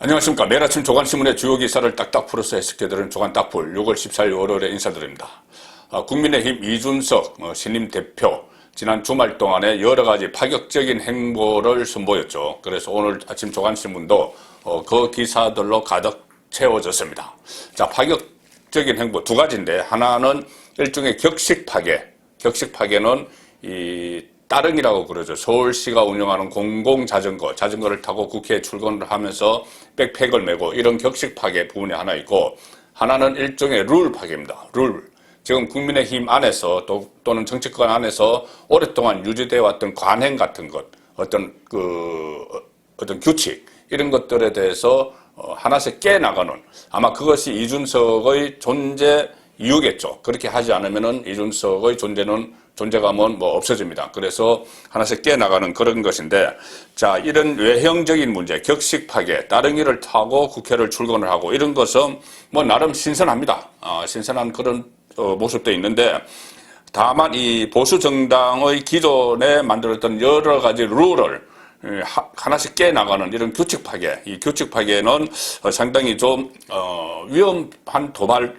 안녕하십니까. 매일 아침 조간신문의 주요 기사를 딱딱 풀어서 해석해드리는 조간딱풀 6월 14일 월요일에 인사드립니다. 국민의힘 이준석 신임 대표 지난 주말 동안에 여러 가지 파격적인 행보를 선보였죠. 그래서 오늘 아침 조간신문도 그 기사들로 가득 채워졌습니다. 자, 파격적인 행보 두 가지인데, 하나는 일종의 격식 파괴. 격식 파괴는 이 따릉이라고 그러죠. 서울시가 운영하는 자전거를 타고 국회에 출근을 하면서 백팩을 메고 이런 격식 파괴 부분이 하나 있고, 하나는 일종의 룰 파괴입니다. 룰. 지금 국민의힘 안에서 또는 정치권 안에서 오랫동안 유지되어 왔던 관행 같은 것, 어떤 규칙, 이런 것들에 대해서 하나씩 깨나가는, 아마 그것이 이준석의 존재 이유겠죠. 그렇게 하지 않으면은 이준석의 존재감은 없어집니다. 그래서 하나씩 깨나가는 그런 것인데, 자, 이런 외형적인 문제, 격식 파괴, 따릉이를 타고 국회를 출근을 하고 이런 것은 나름 신선합니다. 신선한 그런 모습도 있는데, 다만 이 보수 정당의 기존에 만들었던 여러 가지 룰을 하나씩 깨나가는 이런 규칙 파괴, 이 규칙 파괴는 상당히 좀 위험한 도발일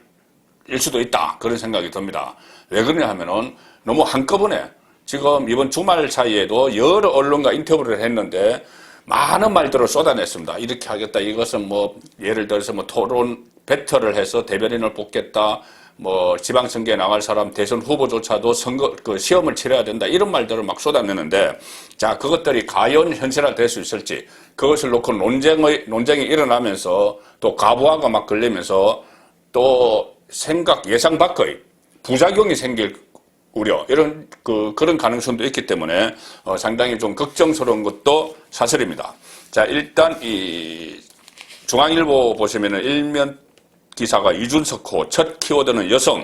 수도 있다, 그런 생각이 듭니다. 왜 그러냐 하면은 너무 한꺼번에 지금 이번 주말 사이에도 여러 언론과 인터뷰를 했는데 많은 말들을 쏟아냈습니다. 이렇게 하겠다. 이것은 예를 들어서 토론 배틀을 해서 대변인을 뽑겠다. 지방선거에 나갈 사람 대선 후보조차도 시험을 치러야 된다. 이런 말들을 막 쏟아내는데, 자, 그것들이 과연 현실화될 수 있을지, 그것을 놓고 논쟁이 일어나면서 또 가부화가 막 걸리면서 또 예상 밖의 부작용이 생길 우려, 그런 가능성도 있기 때문에 상당히 좀 걱정스러운 것도 사실입니다. 자, 일단 이 중앙일보 보시면은 일면 기사가 이준석 첫 키워드는 여성.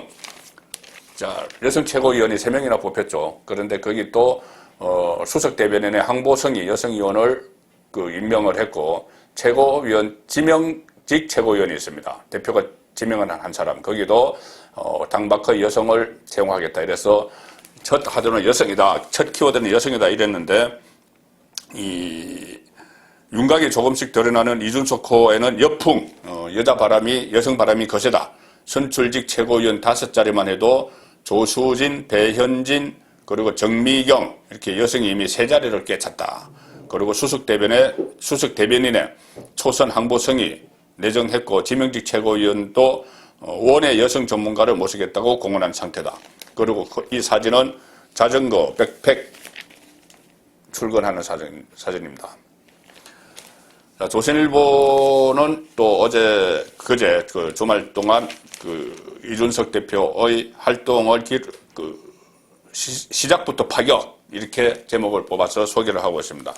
자, 여성 최고위원이 3명이나 뽑혔죠. 그런데 거기 또 수석 대변인의 황보성이 여성 의원을 임명을 했고, 최고위원 지명직 최고위원이 있습니다. 대표가 지명한 한 사람. 거기도 당박의 여성을 채용하겠다. 이래서 첫 하드는 여성이다. 첫 키워드는 여성이다. 이랬는데, 이 윤곽이 조금씩 드러나는 이준석 코에는 여풍, 여성 바람이 거세다. 선출직 최고위원 5자리만 해도 조수진, 배현진, 그리고 정미경, 이렇게 여성이 이미 3자리를 꿰찼다. 그리고 수석 대변인의 초선 황보성이 내정했고, 지명직 최고위원도 원외 여성 전문가를 모시겠다고 공언한 상태다. 그리고 이 사진은 자전거, 백팩 출근하는 사진입니다. 자, 조선일보는 또 그제 주말 동안 이준석 대표의 활동을 시작부터 파격, 이렇게 제목을 뽑아서 소개를 하고 있습니다.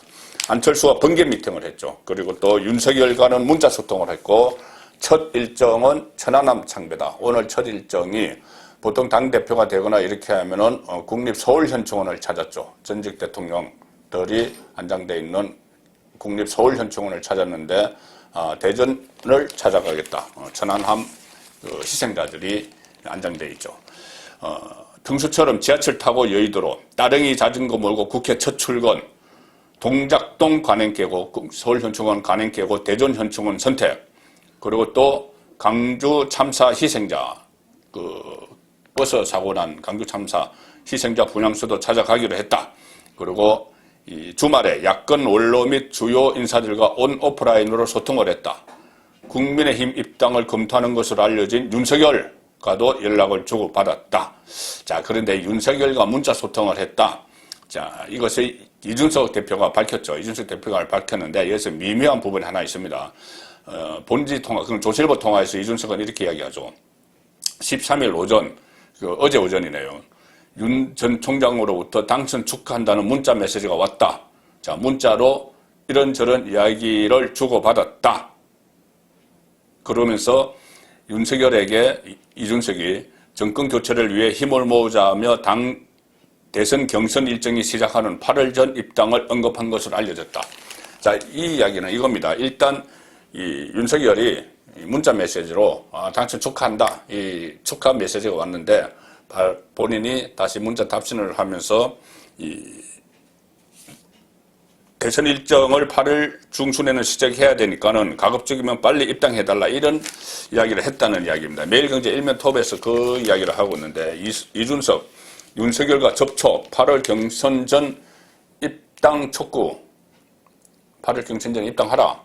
안철수와 번개 미팅을 했죠. 그리고 또 윤석열과는 문자 소통을 했고, 첫 일정은 천안함 창배다. 오늘 첫 일정이 보통 당대표가 되거나 이렇게 하면은 국립서울현충원을 찾았죠. 전직 대통령들이 안장되어 있는 국립서울현충원을 찾았는데, 대전을 찾아가겠다. 천안함 희생자들이 안장되어 있죠. 평소처럼 지하철 타고 여의도로, 따릉이 자전거 몰고 국회 첫 출근, 동작동 관행계곡, 서울현충원 관행계곡, 대전현충원 선택, 그리고 또 강주 참사 희생자, 버스 사고 난 강주 참사 희생자 분향소도 찾아가기로 했다. 그리고 이 주말에 야권 원로 및 주요 인사들과 오프라인으로 소통을 했다. 국민의힘 입당을 검토하는 것으로 알려진 윤석열과도 연락을 주고받았다. 자, 그런데 윤석열과 문자 소통을 했다. 자, 이것을 이준석 대표가 밝혔죠. 이준석 대표가 밝혔는데, 여기서 미묘한 부분이 하나 있습니다. 본지 통화, 그럼 조선일보 통화에서 이준석은 이렇게 이야기하죠. 13일 오전, 어제 오전이네요. 윤 전 총장으로부터 당선 축하한다는 문자 메시지가 왔다. 자, 문자로 이런저런 이야기를 주고받았다. 그러면서 윤석열에게 이준석이 정권 교체를 위해 힘을 모으자며 당 대선 경선 일정이 시작하는 8월 전 입당을 언급한 것으로 알려졌다. 자, 이 이야기는 이겁니다. 일단 이 윤석열이 문자 메시지로 당선 축하한다. 이 축하 메시지가 왔는데, 본인이 다시 문자 답신을 하면서 대선 일정을 8월 중순에는 시작해야 되니까는 가급적이면 빨리 입당해달라 이런 이야기를 했다는 이야기입니다. 매일경제 일면톱에서 그 이야기를 하고 있는데 이준석, 윤석열과 접촉, 8월 경선 전 입당 촉구, 8월 경선 전 입당하라.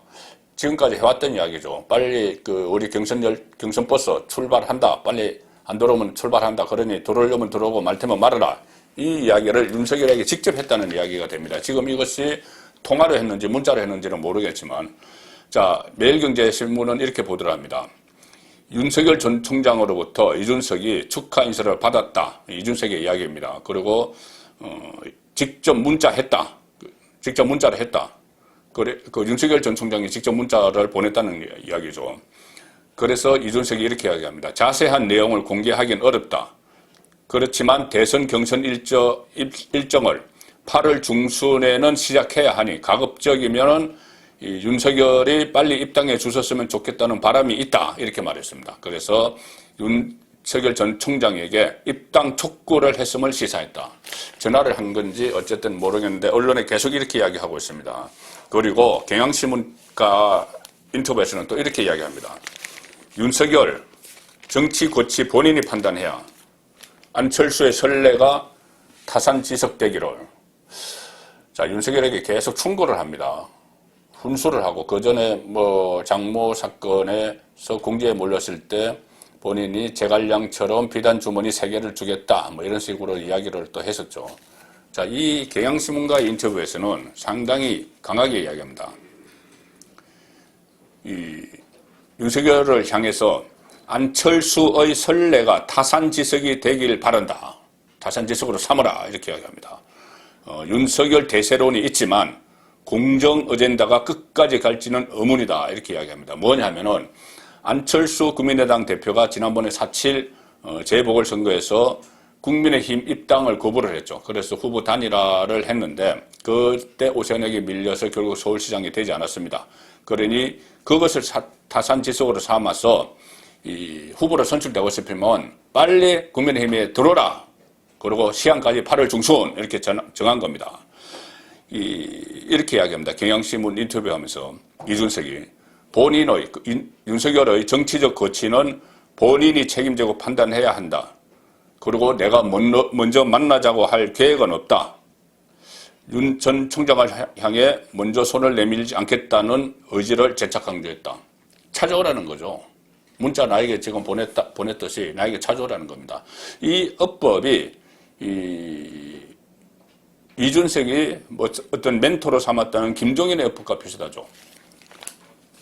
지금까지 해왔던 이야기죠. 빨리 우리 경선 버스 출발한다. 빨리 안 들어오면 출발한다. 그러니 들어오려면 들어오고 말 테면 말아라. 이 이야기를 윤석열에게 직접 했다는 이야기가 됩니다. 지금 이것이 통화로 했는지 문자로 했는지는 모르겠지만, 자, 매일경제신문은 이렇게 보도를 합니다. 윤석열 전 총장으로부터 이준석이 축하 인사를 받았다. 이준석의 이야기입니다. 그리고 직접 문자를 했다. 그래, 윤석열 전 총장이 직접 문자를 보냈다는 이야기죠. 그래서 이준석이 이렇게 이야기합니다. 자세한 내용을 공개하기는 어렵다. 그렇지만 대선 경선 일정을 8월 중순에는 시작해야 하니 가급적이면 윤석열이 빨리 입당해 주셨으면 좋겠다는 바람이 있다. 이렇게 말했습니다. 그래서 윤석열 전 총장에게 입당 촉구를 했음을 시사했다. 전화를 한 건지 어쨌든 모르겠는데 언론에 계속 이렇게 이야기하고 있습니다. 그리고 경향신문과 인터뷰에서는 또 이렇게 이야기합니다. 윤석열 정치 고치 본인이 판단해야 안철수의 선례가 타산지석되기를. 자, 윤석열에게 계속 충고를 합니다. 훈수를 하고 그 전에 장모 사건에서 공지에 몰렸을 때 본인이 제갈량처럼 비단 주머니 3개를 주겠다 이런 식으로 이야기를 또 했었죠. 자, 이 경향신문과의 인터뷰에서는 상당히 강하게 이야기합니다. 이 윤석열을 향해서 안철수의 선례가 타산지석이 되길 바란다. 타산지석으로 삼으라. 이렇게 이야기합니다. 윤석열 대세론이 있지만 공정 어젠다가 끝까지 갈지는 의문이다. 이렇게 이야기합니다. 뭐냐면은 안철수 국민의당 대표가 지난번에 4.7 재보궐선거에서 국민의힘 입당을 거부를 했죠. 그래서 후보 단일화를 했는데 그때 오세훈에게 밀려서 결국 서울시장이 되지 않았습니다. 그러니 그것을 타산지석으로 삼아서 이 후보로 선출되고 싶으면 빨리 국민의힘에 들어오라. 그리고 시한까지 8월 중순 이렇게 정한 겁니다. 이렇게 이야기합니다. 경향신문 인터뷰하면서 이준석이 본인의 윤석열의 정치적 거취는 본인이 책임지고 판단해야 한다. 그리고 내가 먼저 만나자고 할 계획은 없다. 윤 전 총장을 향해 먼저 손을 내밀지 않겠다는 의지를 재차 강조했다. 찾아오라는 거죠. 문자 나에게 지금 보냈듯이 나에게 찾아오라는 겁니다. 이 어법이 이준석이 어떤 멘토로 삼았다는 김종인의 어법과 비슷하죠.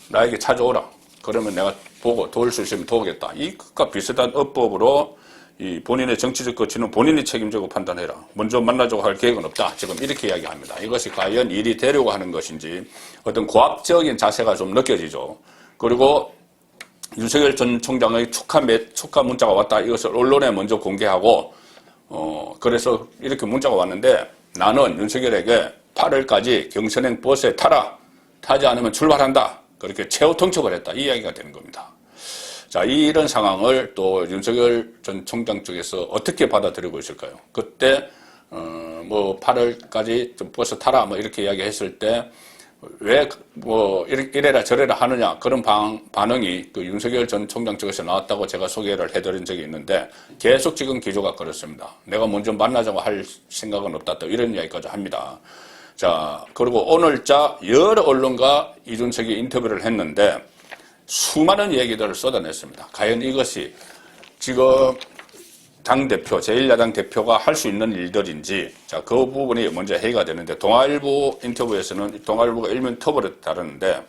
나에게 찾아오라. 그러면 내가 보고 도울 수 있으면 도우겠다. 이것과 비슷한 어법으로 본인의 정치적 거취는 본인이 책임지고 판단해라. 먼저 만나자고 할 계획은 없다. 지금 이렇게 이야기합니다. 이것이 과연 일이 되려고 하는 것인지 어떤 고압적인 자세가 좀 느껴지죠. 그리고 윤석열 전 총장의 축하 문자가 왔다. 이것을 언론에 먼저 공개하고 그래서 이렇게 문자가 왔는데 나는 윤석열에게 8월까지 경선행 버스에 타라. 타지 않으면 출발한다. 그렇게 최후 통첩을 했다. 이 이야기가 되는 겁니다. 자, 이런 상황을 또 윤석열 전 총장 쪽에서 어떻게 받아들이고 있을까요? 그때 8월까지 좀 버스 타라 이렇게 이야기했을 때 왜 이래라 저래라 하느냐 그런 반응이 윤석열 전 총장 쪽에서 나왔다고 제가 소개를 해드린 적이 있는데 계속 지금 기조가 그렇습니다. 내가 먼저 만나자고 할 생각은 없다 또 이런 이야기까지 합니다. 자, 그리고 오늘자 여러 언론과 이준석이 인터뷰를 했는데 수많은 얘기들을 쏟아냈습니다. 과연 이것이 지금 당대표, 제1야당 대표가 할 수 있는 일들인지, 자, 그 부분이 먼저 회의가 되는데, 동아일보 인터뷰에서는 동아일보가 일면 터벌에 다루는데,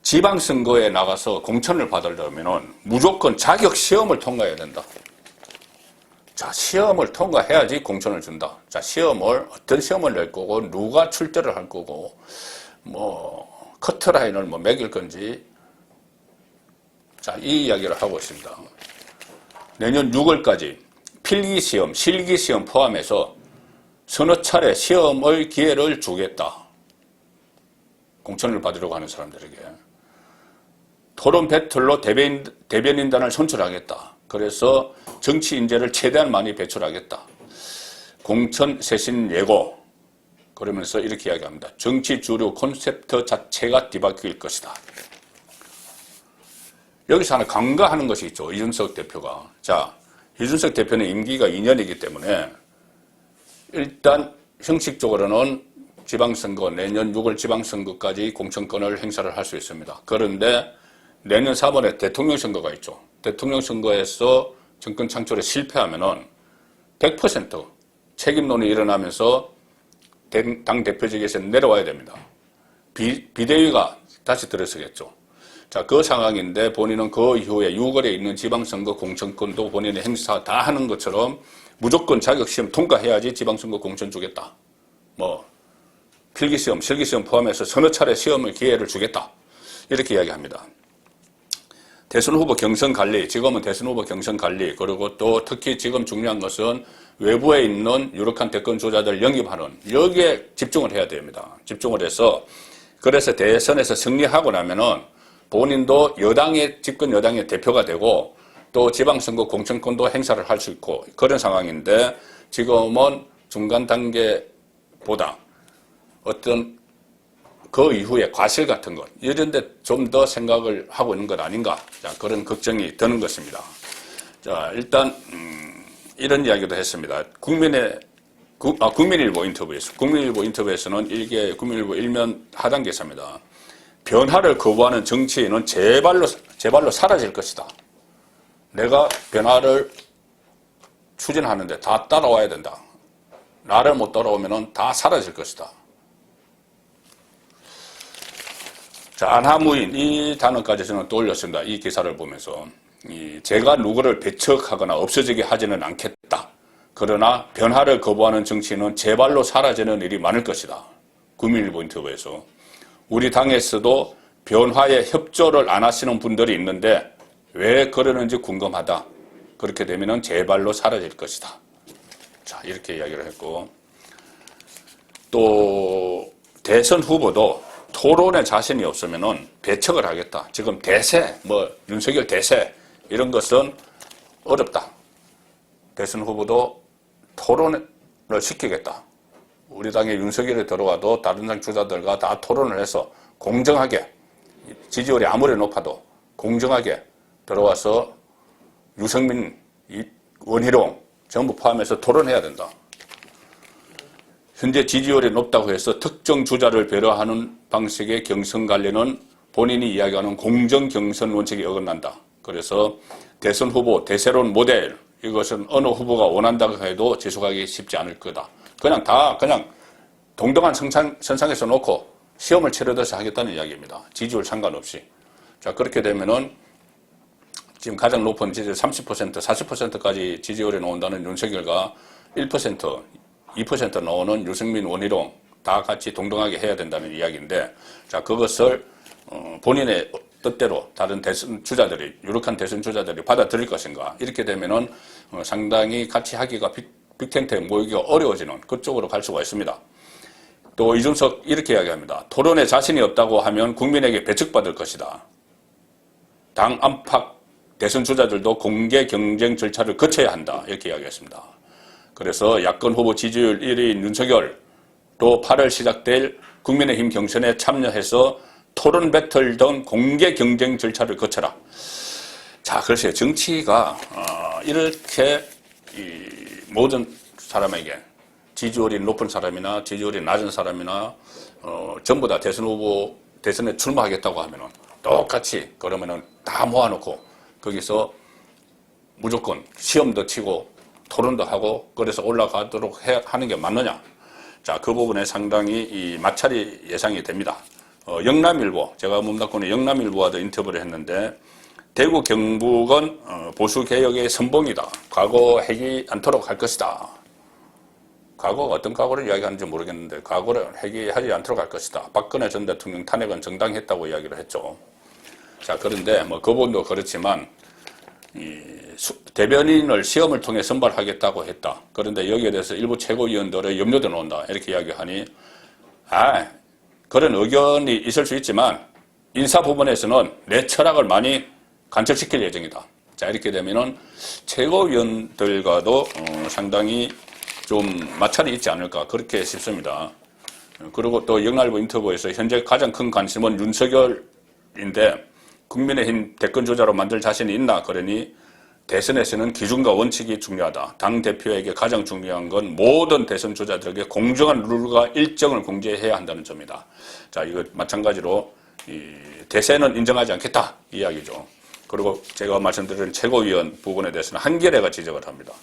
지방선거에 나가서 공천을 받으려면 무조건 자격 시험을 통과해야 된다. 자, 시험을 통과해야지 공천을 준다. 자, 어떤 시험을 낼 거고, 누가 출제를 할 거고, 커트라인을 매길 건지, 자, 이 이야기를 하고 있습니다. 내년 6월까지 필기시험, 실기시험 포함해서 서너 차례 시험의 기회를 주겠다. 공천을 받으려고 하는 사람들에게. 토론 배틀로 대변인단을 선출하겠다. 그래서 정치 인재를 최대한 많이 배출하겠다. 공천 쇄신 예고, 그러면서 이렇게 이야기합니다. 정치 주류 콘셉트 자체가 뒤바뀔 것이다. 여기서 하나 간과하는 것이 있죠. 이준석 대표가. 자, 이준석 대표는 임기가 2년이기 때문에 일단 형식적으로는 지방선거, 내년 6월 지방선거까지 공천권을 행사를 할 수 있습니다. 그런데 내년 3월에 대통령 선거가 있죠. 대통령 선거에서 정권 창출에 실패하면은 100% 책임론이 일어나면서 당 대표직에서 내려와야 됩니다. 비대위가 다시 들어서겠죠. 자, 그 상황인데 본인은 그 이후에 6월에 있는 지방선거 공천권도 본인이 행사 다 하는 것처럼 무조건 자격시험 통과해야지 지방선거 공천 주겠다. 뭐 필기시험, 실기시험 포함해서 서너 차례 시험을 기회를 주겠다. 이렇게 이야기합니다. 대선 후보 경선 관리, 지금은 대선 후보 경선 관리, 그리고 또 특히 지금 중요한 것은 외부에 있는 유력한 대권 주자들 영입하는, 여기에 집중을 해야 됩니다. 집중을 해서, 그래서 대선에서 승리하고 나면은 본인도 집권 여당의 대표가 되고 또 지방선거 공천권도 행사를 할 수 있고 그런 상황인데 지금은 중간 단계보다 어떤 그 이후에 과실 같은 것 이런 데 좀 더 생각을 하고 있는 것 아닌가, 자, 그런 걱정이 드는 것입니다. 자, 일단 이런 이야기도 했습니다. 국민일보 인터뷰에서는 이게 국민일보 일면 하단 기사입니다. 변화를 거부하는 정치인은 제발로 사라질 것이다. 내가 변화를 추진하는데 다 따라와야 된다. 나를 못 따라오면 다 사라질 것이다. 자, 안하무인 이 단어까지 저는 떠올렸습니다. 이 기사를 보면서 제가 누구를 배척하거나 없어지게 하지는 않겠다. 그러나 변화를 거부하는 정치인은 제발로 사라지는 일이 많을 것이다. 국민일보 인터뷰에서 우리 당에서도 변화에 협조를 안 하시는 분들이 있는데 왜 그러는지 궁금하다. 그렇게 되면 제발로 사라질 것이다. 자, 이렇게 이야기를 했고, 또 대선 후보도 토론에 자신이 없으면은 배척을 하겠다. 지금 대세, 윤석열 대세 이런 것은 어렵다. 대선 후보도 토론을 시키겠다. 우리 당에 윤석열이 들어와도 다른 당 주자들과 다 토론을 해서 공정하게, 지지율이 아무리 높아도 공정하게 들어와서 유승민, 원희룡 전부 포함해서 토론해야 된다. 현재 지지율이 높다고 해서 특정 주자를 배려하는 방식의 경선 관리는 본인이 이야기하는 공정 경선 원칙에 어긋난다. 그래서 대선 후보, 대세론 모델, 이것은 어느 후보가 원한다고 해도 지속하기 쉽지 않을 거다. 그냥 동등한 선상에서 놓고 시험을 치르듯이 하겠다는 이야기입니다. 지지율 상관없이. 자, 그렇게 되면은 지금 가장 높은 지지율 30%, 40%까지 지지율이 나온다는 윤석열과 1%, 2% 나오는 유승민, 원희룡 다 같이 동등하게 해야 된다는 이야기인데, 자, 그것을 본인의 뜻대로 다른 대선 주자들이, 유력한 대선 주자들이 받아들일 것인가. 이렇게 되면은 상당히 같이 하기가 빅텐트에 모이기가 어려워지는 그쪽으로 갈 수가 있습니다. 또 이준석 이렇게 이야기합니다. 토론에 자신이 없다고 하면 국민에게 배척받을 것이다. 당 안팎 대선 주자들도 공개 경쟁 절차를 거쳐야 한다. 이렇게 이야기했습니다. 그래서 야권 후보 지지율 1위인 윤석열, 또 8월 시작될 국민의힘 경선에 참여해서 토론 배틀 등 공개 경쟁 절차를 거쳐라. 자, 글쎄요. 정치가 이렇게 모든 사람에게 지지율이 높은 사람이나 지지율이 낮은 사람이나 전부 다 대선에 출마하겠다고 하면은 똑같이 그러면은 다 모아놓고 거기서 무조건 시험도 치고 토론도 하고 그래서 올라가도록 하는 게 맞느냐. 자, 그 부분에 상당히 이 마찰이 예상이 됩니다. 영남일보, 제가 몸담고는 영남일보와도 인터뷰를 했는데 대구 경북은 보수개혁의 선봉이다. 과거 해기 않도록 할 것이다. 과거가 어떤 과거를 이야기하는지 모르겠는데 과거를 해기하지 않도록 할 것이다. 박근혜 전 대통령 탄핵은 정당했다고 이야기를 했죠. 자, 그런데 그 부분도 그렇지만 대변인을 시험을 통해 선발하겠다고 했다. 그런데 여기에 대해서 일부 최고위원들의 염려도 나온다. 이렇게 이야기하니 그런 의견이 있을 수 있지만 인사 부분에서는 내 철학을 많이 관철시킬 예정이다. 자, 이렇게 되면은 최고위원들과도 상당히 좀 마찰이 있지 않을까 그렇게 싶습니다. 그리고 또 영날보 인터뷰에서 현재 가장 큰 관심은 윤석열인데 국민의힘 대권주자로 만들 자신이 있나 그러니 대선에서는 기준과 원칙이 중요하다. 당대표에게 가장 중요한 건 모든 대선 주자들에게 공정한 룰과 일정을 공개해야 한다는 점이다. 자, 이거 마찬가지로 대세는 인정하지 않겠다 이 이야기죠. 그리고 제가 말씀드린 최고위원 부분에 대해서는 한겨레가 지적을 합니다.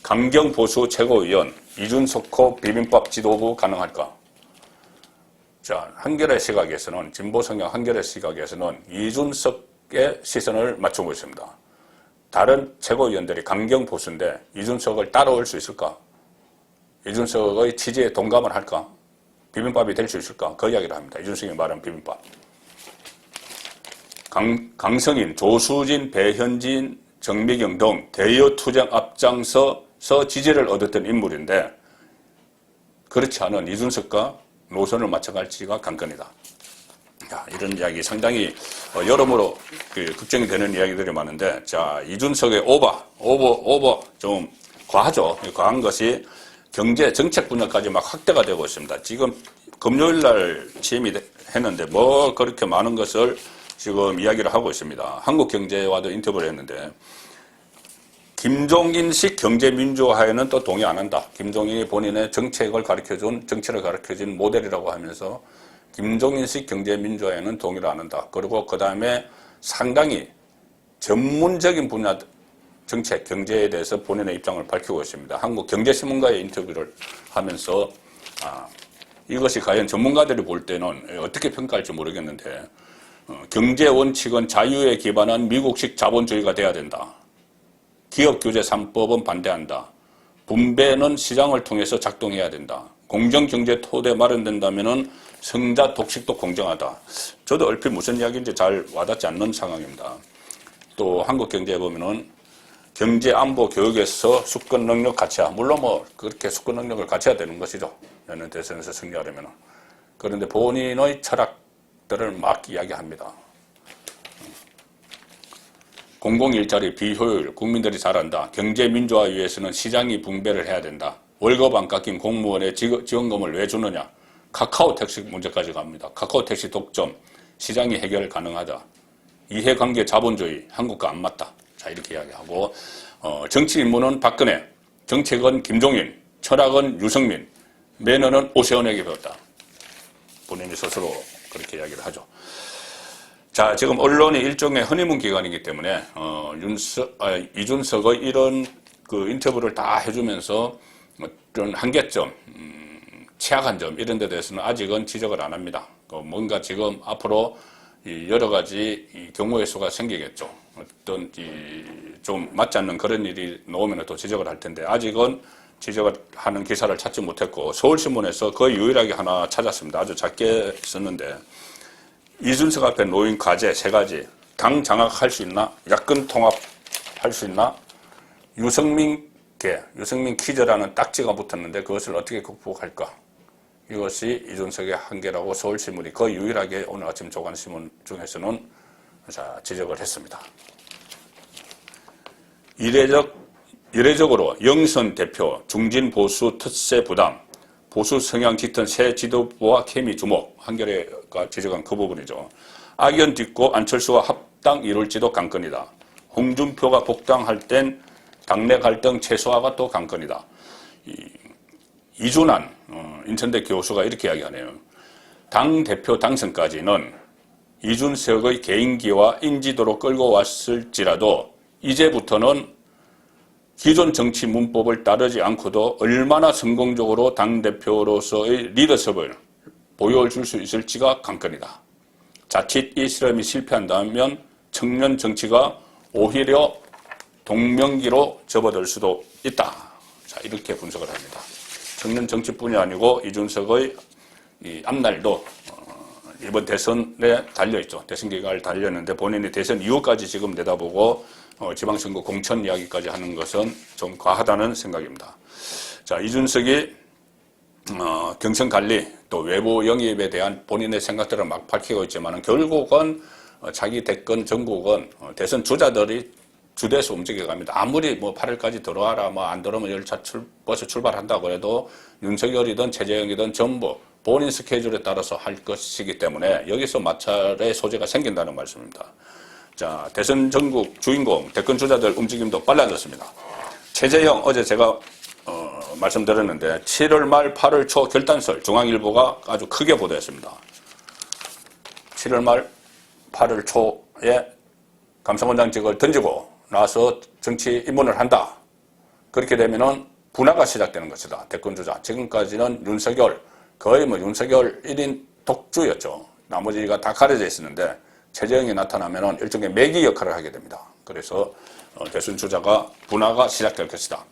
강경 보수 최고위원 이준석 비빔밥 지도부 가능할까? 자, 한겨레 시각에서는 진보 성향 한겨레 시각에서는 이준석의 시선을 맞추고 있습니다. 다른 최고위원들이 강경 보수인데 이준석을 따라올 수 있을까? 이준석의 취지에 동감을 할까? 비빔밥이 될 수 있을까? 그 이야기를 합니다. 이준석이 말한 비빔밥. 강성인, 조수진, 배현진, 정미경 등 대여 투쟁 앞장서서 지지를 얻었던 인물인데 그렇지 않은 이준석과 노선을 맞춰갈지가 관건이다. 자, 이런 이야기 상당히 여러모로 걱정이 되는 이야기들이 많은데, 자, 이준석의 오버 좀 과하죠. 과한 것이 경제 정책 분야까지 막 확대가 되고 있습니다. 지금 금요일 날 취임이 했는데 뭐 그렇게 많은 것을 지금 이야기를 하고 있습니다. 한국경제와도 인터뷰를 했는데 김종인식 경제민주화에는 또 동의 안 한다. 김종인이 본인의 정책을 정치를 가르쳐준 모델이라고 하면서 김종인식 경제민주화에는 동의를 안 한다. 그리고 그 다음에 상당히 전문적인 분야 정책, 경제에 대해서 본인의 입장을 밝히고 있습니다. 한국경제신문과의 인터뷰를 하면서 이것이 과연 전문가들이 볼 때는 어떻게 평가할지 모르겠는데 경제 원칙은 자유에 기반한 미국식 자본주의가 돼야 된다. 기업규제 3법은 반대한다. 분배는 시장을 통해서 작동해야 된다. 공정경제 토대 마련된다면 성자 독식도 공정하다. 저도 얼핏 무슨 이야기인지 잘 와닿지 않는 상황입니다. 또 한국경제에 보면은 경제 안보 교육에서 수권 능력 갖춰야, 물론 뭐 그렇게 수권 능력을 갖춰야 되는 것이죠. 내년 대선에서 승리하려면. 그런데 본인의 철학들을 막 이야기합니다. 공공일자리 비효율, 국민들이 잘한다. 경제 민주화 위해서는 시장이 분배를 해야 된다. 월급 안 깎인 공무원의 지원금을 왜 주느냐. 카카오 택시 문제까지 갑니다. 카카오 택시 독점, 시장이 해결 가능하다. 이해관계 자본주의, 한국과 안 맞다. 자, 이렇게 이야기하고, 정치 인물은 박근혜, 정책은 김종인, 철학은 유승민, 매너는 오세훈에게 배웠다. 본인이 스스로 그렇게 이야기를 하죠. 자, 지금 언론이 일종의 허니문 기간이기 때문에 이준석의 이런 그 인터뷰를 다 해주면서 어떤 한계점, 취약한 점 이런 데 대해서는 아직은 지적을 안 합니다. 뭔가 지금 앞으로 여러 가지 경우의 수가 생기겠죠. 어떤 좀 맞지 않는 그런 일이 나오면 또 지적을 할 텐데 아직은 지적을 하는 기사를 찾지 못했고 서울신문에서 거의 유일하게 하나 찾았습니다. 아주 작게 썼는데 이준석 앞에 놓인 과제 3가지. 당 장악할 수 있나? 야권 통합할 수 있나? 유승민 퀴즈라는 딱지가 붙었는데 그것을 어떻게 극복할까? 이것이 이준석의 한계라고 서울신문이 거의 유일하게 오늘 아침 조간신문 중에서는 지적을 했습니다. 이례적으로 영선 대표 중진 보수 특세 부담 보수 성향 짙은 새 지도부와 케미 주목, 한겨레가 지적한 그 부분이죠. 악연 딛고 안철수와 합당 이룰지도 관건이다. 홍준표가 복당할 땐 당내 갈등 최소화가 또 관건이다. 이준환 인천대 교수가 이렇게 이야기하네요. 당대표 당선까지는 이준석의 개인기와 인지도로 끌고 왔을지라도 이제부터는 기존 정치 문법을 따르지 않고도 얼마나 성공적으로 당대표로서의 리더십을 보여줄 수 있을지가 관건이다. 자칫 이 실험이 실패한다면 청년 정치가 오히려 동명기로 접어들 수도 있다. 자, 이렇게 분석을 합니다. 청년 정치뿐이 아니고 이준석의 이 앞날도 이번 대선에 달려있죠. 대선 기간을 달렸는데 본인이 대선 이후까지 지금 내다보고 지방선거 공천 이야기까지 하는 것은 좀 과하다는 생각입니다. 자, 이준석이 경선 관리 또 외부 영입에 대한 본인의 생각들을 막 밝히고 있지만 결국은 자기 대권 전국은 대선 주자들이 주도해서 움직여갑니다. 아무리 뭐 8일까지 들어와라 뭐 안 들어오면 열차 버스 출발한다고 해도 윤석열이든 최재형이든 전부 본인 스케줄에 따라서 할 것이기 때문에 여기서 마찰의 소재가 생긴다는 말씀입니다. 자, 대선 전국 주인공, 대권 주자들 움직임도 빨라졌습니다. 최재형, 어제 제가 말씀드렸는데 7월 말 8월 초 결단설 중앙일보가 아주 크게 보도했습니다. 7월 말 8월 초에 감사원장직을 던지고 나서 정치 입문을 한다. 그렇게 되면은 분화가 시작되는 것이다. 대권주자. 지금까지는 윤석열, 거의 뭐 윤석열 1인 독주였죠. 나머지가 다 가려져 있었는데 최재형이 나타나면은 일종의 매기 역할을 하게 됩니다. 그래서 대선 주자가 분화가 시작될 것이다.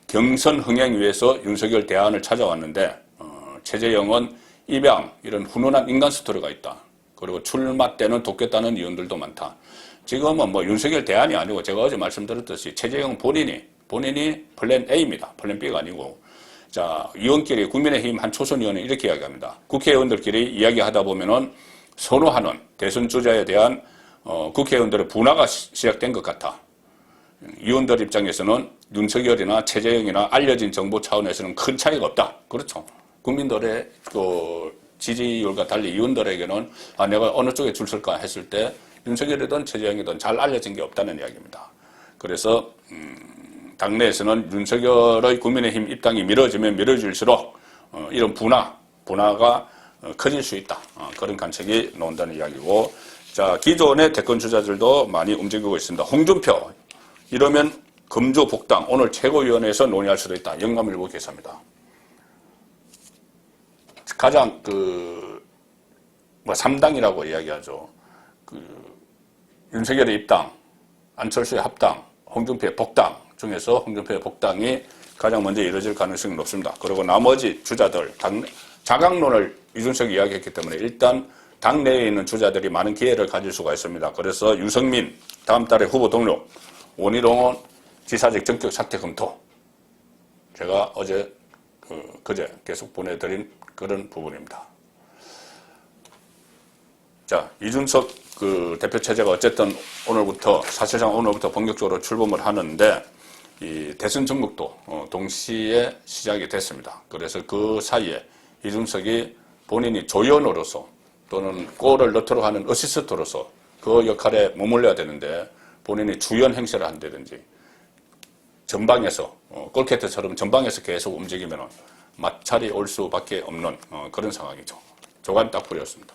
경선 흥행 위해서 윤석열 대안을 찾아왔는데 최재형은 입양, 이런 훈훈한 인간 스토리가 있다. 그리고 출마 때는 돕겠다는 의원들도 많다. 지금은 뭐 윤석열 대안이 아니고 제가 어제 말씀드렸듯이 최재형 본인이 플랜 A입니다. 플랜 B가 아니고. 자, 의원끼리 국민의힘 한 초선 의원은 이렇게 이야기합니다. 국회의원들끼리 이야기하다 보면은 선호하는 대선 주자에 대한 국회의원들의 분화가 시작된 것 같아. 의원들 입장에서는 윤석열이나 최재형이나 알려진 정보 차원에서는 큰 차이가 없다. 그렇죠. 국민들의 지지율과 달리 의원들에게는 내가 어느 쪽에 줄 설까 했을 때 윤석열이든 최재형이든 잘 알려진 게 없다는 이야기입니다. 그래서 당내에서는 윤석열의 국민의힘 입당이 미뤄지면 미뤄질수록 이런 분화가 커질 수 있다. 그런 관측이 나온다는 이야기고, 자, 기존의 대권 주자들도 많이 움직이고 있습니다. 홍준표, 이러면 금주 복당, 오늘 최고위원회에서 논의할 수도 있다. 영감일보 기사입니다. 가장 3당이라고 이야기하죠. 윤석열의 입당, 안철수의 합당, 홍준표의 복당 중에서 홍준표의 복당이 가장 먼저 이루어질 가능성이 높습니다. 그리고 나머지 주자들, 자강론을 이준석이 이야기했기 때문에 일단 당내에 있는 주자들이 많은 기회를 가질 수가 있습니다. 그래서 유승민 다음 달에 후보 등록, 원희룡은 지사직 전격 사퇴 검토. 제가 그제 계속 보내드린 그런 부분입니다. 자, 이준석 대표 체제가 어쨌든 사실상 오늘부터 본격적으로 출범을 하는데, 이 대선 전국도 동시에 시작이 됐습니다. 그래서 그 사이에 이준석이 본인이 조연으로서 또는 골을 넣도록 하는 어시스트로서 그 역할에 머물러야 되는데 본인이 주연 행세를 한다든지 전방에서 골키터처럼 전방에서 계속 움직이면 마찰이 올 수밖에 없는 그런 상황이죠. 조간 딱 부렸습니다.